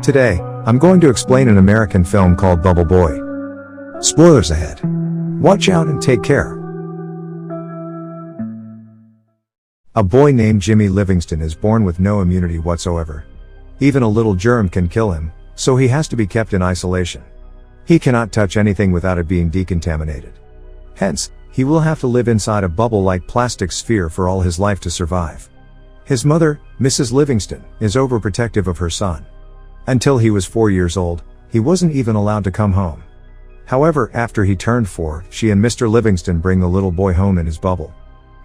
Today, I'm going to explain an American film called Bubble Boy. Spoilers ahead. Watch out and take care. A boy named Jimmy Livingston is born with no immunity whatsoever. Even a little germ can kill him, so he has to be kept in isolation. He cannot touch anything without it being decontaminated. Hence, he will have to live inside a bubble-like plastic sphere for all his life to survive. His mother, Mrs. Livingston, is overprotective of her son. Until he was 4 years old, he wasn't even allowed to come home. However, after he turned 4, she and Mr. Livingston bring the little boy home in his bubble.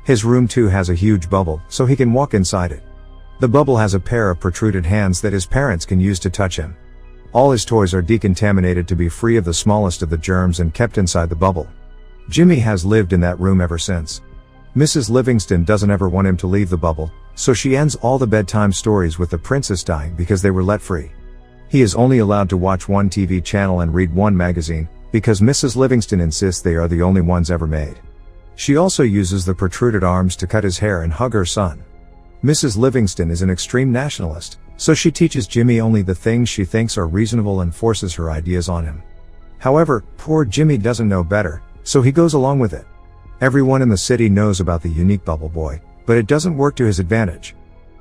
His room too has a huge bubble, so he can walk inside it. The bubble has a pair of protruded hands that his parents can use to touch him. All his toys are decontaminated to be free of the smallest of the germs and kept inside the bubble. Jimmy has lived in that room ever since. Mrs. Livingston doesn't ever want him to leave the bubble, so she ends all the bedtime stories with the princess dying because they were let free. He is only allowed to watch one TV channel and read one magazine, because Mrs. Livingston insists they are the only ones ever made. She also uses the protruded arms to cut his hair and hug her son. Mrs. Livingston is an extreme nationalist, so she teaches Jimmy only the things she thinks are reasonable and forces her ideas on him. However, poor Jimmy doesn't know better, so he goes along with it. Everyone in the city knows about the unique Bubble Boy, but it doesn't work to his advantage.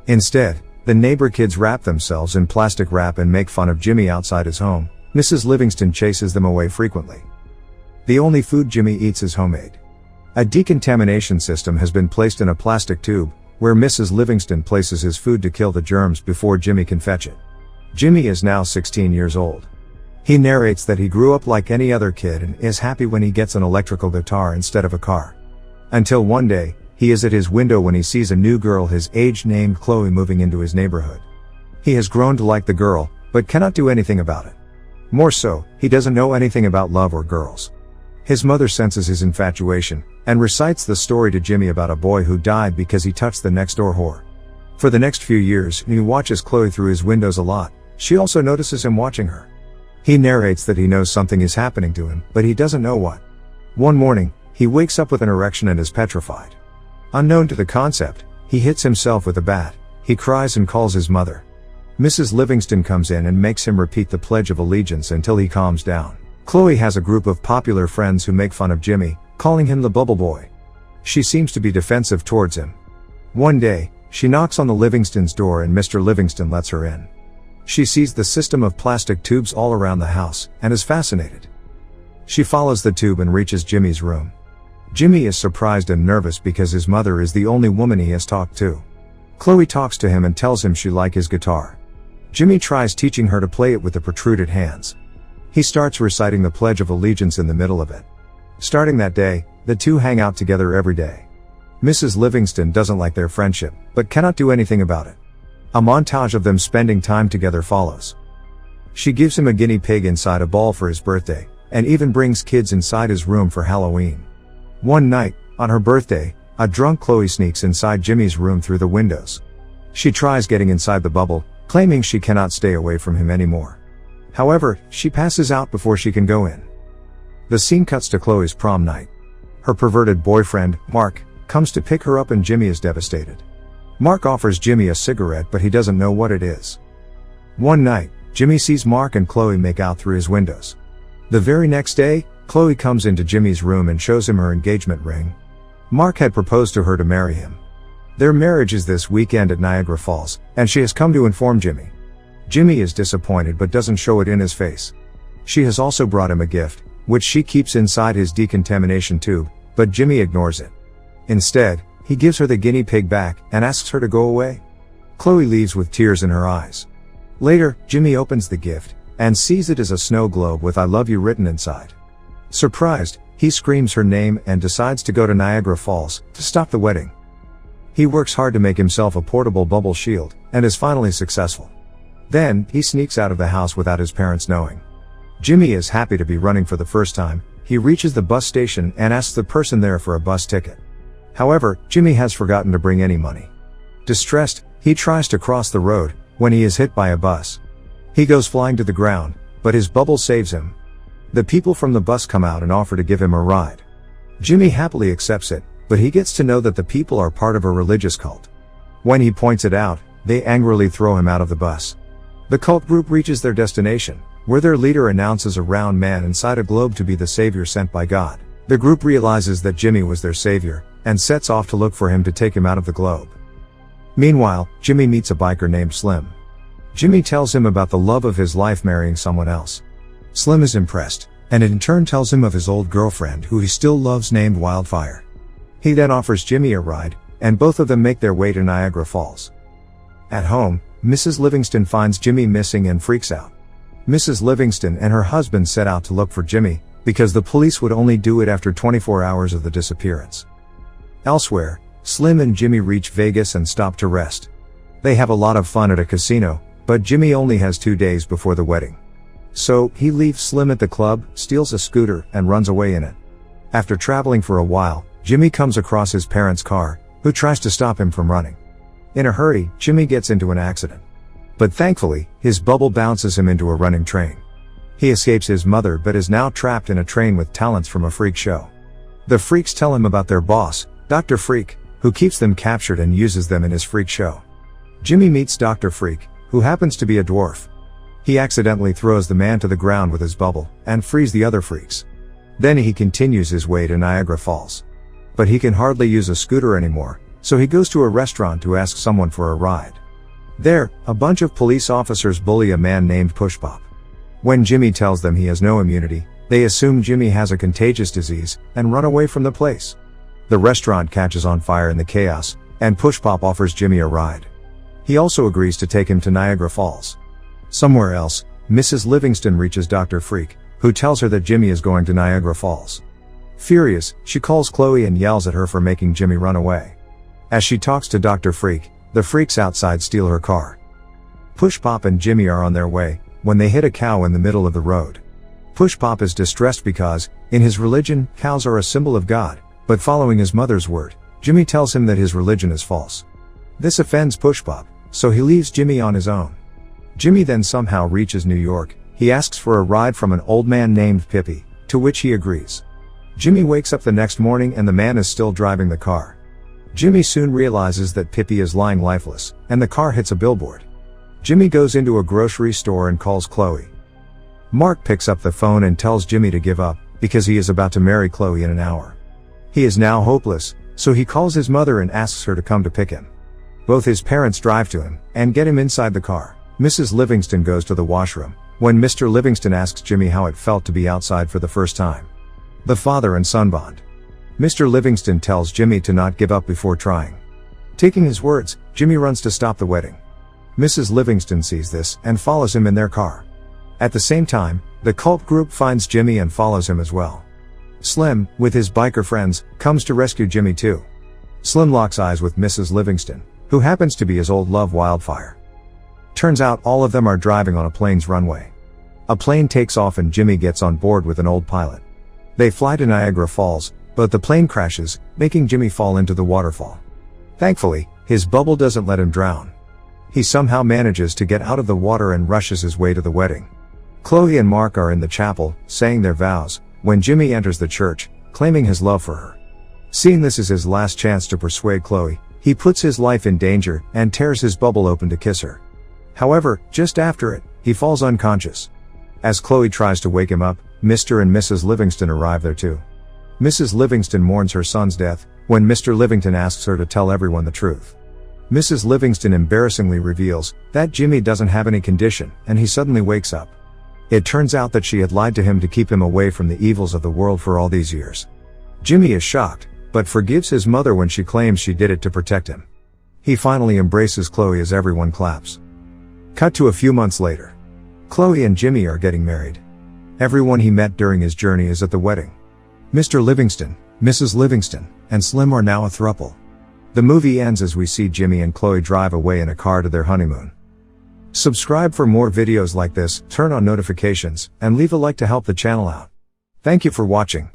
Instead, the neighbor kids wrap themselves in plastic wrap and make fun of Jimmy outside his home. Mrs. Livingston chases them away frequently. The only food Jimmy eats is homemade. A decontamination system has been placed in a plastic tube, where Mrs. Livingston places his food to kill the germs before Jimmy can fetch it. Jimmy is now 16 years old. He narrates that he grew up like any other kid and is happy when he gets an electrical guitar instead of a car. Until one day, he is at his window when he sees a new girl his age named Chloe moving into his neighborhood. He has grown to like the girl, but cannot do anything about it. More so, he doesn't know anything about love or girls. His mother senses his infatuation, and recites the story to Jimmy about a boy who died because he touched the next door whore. For the next few years, he watches Chloe through his windows a lot. She also notices him watching her. He narrates that he knows something is happening to him, but he doesn't know what. One morning, he wakes up with an erection and is petrified. Unknown to the concept, he hits himself with a bat. He cries and calls his mother. Mrs. Livingston comes in and makes him repeat the Pledge of Allegiance until he calms down. Chloe has a group of popular friends who make fun of Jimmy, calling him the Bubble Boy. She seems to be defensive towards him. One day, she knocks on the Livingston's door and Mr. Livingston lets her in. She sees the system of plastic tubes all around the house, and is fascinated. She follows the tube and reaches Jimmy's room. Jimmy is surprised and nervous because his mother is the only woman he has talked to. Chloe talks to him and tells him she likes his guitar. Jimmy tries teaching her to play it with the protruded hands. He starts reciting the Pledge of Allegiance in the middle of it. Starting that day, the two hang out together every day. Mrs. Livingston doesn't like their friendship, but cannot do anything about it. A montage of them spending time together follows. She gives him a guinea pig inside a ball for his birthday, and even brings kids inside his room for Halloween. One night, on her birthday, a drunk Chloe sneaks inside Jimmy's room through the windows. She tries getting inside the bubble, claiming she cannot stay away from him anymore. However, she passes out before she can go in. The scene cuts to Chloe's prom night. Her perverted boyfriend, Mark, comes to pick her up and Jimmy is devastated. Mark offers Jimmy a cigarette but he doesn't know what it is. One night, Jimmy sees Mark and Chloe make out through his windows. The very next day, Chloe comes into Jimmy's room and shows him her engagement ring. Mark had proposed to her to marry him. Their marriage is this weekend at Niagara Falls, and she has come to inform Jimmy. Jimmy is disappointed but doesn't show it in his face. She has also brought him a gift, which she keeps inside his decontamination tube, but Jimmy ignores it. Instead, he gives her the guinea pig back and asks her to go away. Chloe leaves with tears in her eyes. Later, Jimmy opens the gift and sees it as a snow globe with "I love you" written inside. Surprised, he screams her name and decides to go to Niagara Falls to stop the wedding. He works hard to make himself a portable bubble shield and is finally successful. Then, he sneaks out of the house without his parents knowing. Jimmy is happy to be running for the first time. He reaches the bus station and asks the person there for a bus ticket. However, Jimmy has forgotten to bring any money. Distressed, he tries to cross the road when he is hit by a bus. He goes flying to the ground, but his bubble saves him. The people from the bus come out and offer to give him a ride. Jimmy happily accepts it, but he gets to know that the people are part of a religious cult. When he points it out, they angrily throw him out of the bus. The cult group reaches their destination, where their leader announces a round man inside a globe to be the savior sent by God. The group realizes that Jimmy was their savior, and sets off to look for him to take him out of the globe. Meanwhile, Jimmy meets a biker named Slim. Jimmy tells him about the love of his life marrying someone else. Slim is impressed, and in turn tells him of his old girlfriend who he still loves named Wildfire. He then offers Jimmy a ride, and both of them make their way to Niagara Falls. At home, Mrs. Livingston finds Jimmy missing and freaks out. Mrs. Livingston and her husband set out to look for Jimmy, because the police would only do it after 24 hours of the disappearance. Elsewhere, Slim and Jimmy reach Vegas and stop to rest. They have a lot of fun at a casino, but Jimmy only has 2 days before the wedding. So, he leaves Slim at the club, steals a scooter, and runs away in it. After traveling for a while, Jimmy comes across his parents' car, who tries to stop him from running. In a hurry, Jimmy gets into an accident. But thankfully, his bubble bounces him into a running train. He escapes his mother but is now trapped in a train with talents from a freak show. The freaks tell him about their boss, Dr. Freak, who keeps them captured and uses them in his freak show. Jimmy meets Dr. Freak, who happens to be a dwarf. He accidentally throws the man to the ground with his bubble, and frees the other freaks. Then he continues his way to Niagara Falls. But he can hardly use a scooter anymore, so he goes to a restaurant to ask someone for a ride. There, a bunch of police officers bully a man named Pushpop. When Jimmy tells them he has no immunity, they assume Jimmy has a contagious disease, and run away from the place. The restaurant catches on fire in the chaos, and Pushpop offers Jimmy a ride. He also agrees to take him to Niagara Falls. Somewhere else, Mrs. Livingston reaches Dr. Freak, who tells her that Jimmy is going to Niagara Falls. Furious, she calls Chloe and yells at her for making Jimmy run away. As she talks to Dr. Freak, the freaks outside steal her car. Pushpop and Jimmy are on their way, when they hit a cow in the middle of the road. Pushpop is distressed because, in his religion, cows are a symbol of God, but following his mother's word, Jimmy tells him that his religion is false. This offends Pushpop, so he leaves Jimmy on his own. Jimmy then somehow reaches New York. He asks for a ride from an old man named Pippi, to which he agrees. Jimmy wakes up the next morning and the man is still driving the car. Jimmy soon realizes that Pippi is lying lifeless, and the car hits a billboard. Jimmy goes into a grocery store and calls Chloe. Mark picks up the phone and tells Jimmy to give up, because he is about to marry Chloe in an hour. He is now hopeless, so he calls his mother and asks her to come to pick him. Both his parents drive to him, and get him inside the car. Mrs. Livingston goes to the washroom, when Mr. Livingston asks Jimmy how it felt to be outside for the first time. The father and son bond. Mr. Livingston tells Jimmy to not give up before trying. Taking his words, Jimmy runs to stop the wedding. Mrs. Livingston sees this, and follows him in their car. At the same time, the cult group finds Jimmy and follows him as well. Slim, with his biker friends, comes to rescue Jimmy too. Slim locks eyes with Mrs. Livingston, who happens to be his old love Wildfire. Turns out all of them are driving on a plane's runway. A plane takes off and Jimmy gets on board with an old pilot. They fly to Niagara Falls, but the plane crashes, making Jimmy fall into the waterfall. Thankfully, his bubble doesn't let him drown. He somehow manages to get out of the water and rushes his way to the wedding. Chloe and Mark are in the chapel, saying their vows, when Jimmy enters the church, claiming his love for her. Seeing this is his last chance to persuade Chloe, he puts his life in danger, and tears his bubble open to kiss her. However, just after it, he falls unconscious. As Chloe tries to wake him up, Mr. and Mrs. Livingston arrive there too. Mrs. Livingston mourns her son's death, when Mr. Livingston asks her to tell everyone the truth. Mrs. Livingston embarrassingly reveals that Jimmy doesn't have any condition, and he suddenly wakes up. It turns out that she had lied to him to keep him away from the evils of the world for all these years. Jimmy is shocked, but forgives his mother when she claims she did it to protect him. He finally embraces Chloe as everyone claps. Cut to a few months later. Chloe and Jimmy are getting married. Everyone he met during his journey is at the wedding. Mr. Livingston, Mrs. Livingston, and Slim are now a throuple. The movie ends as we see Jimmy and Chloe drive away in a car to their honeymoon. Subscribe for more videos like this, turn on notifications, and leave a like to help the channel out. Thank you for watching.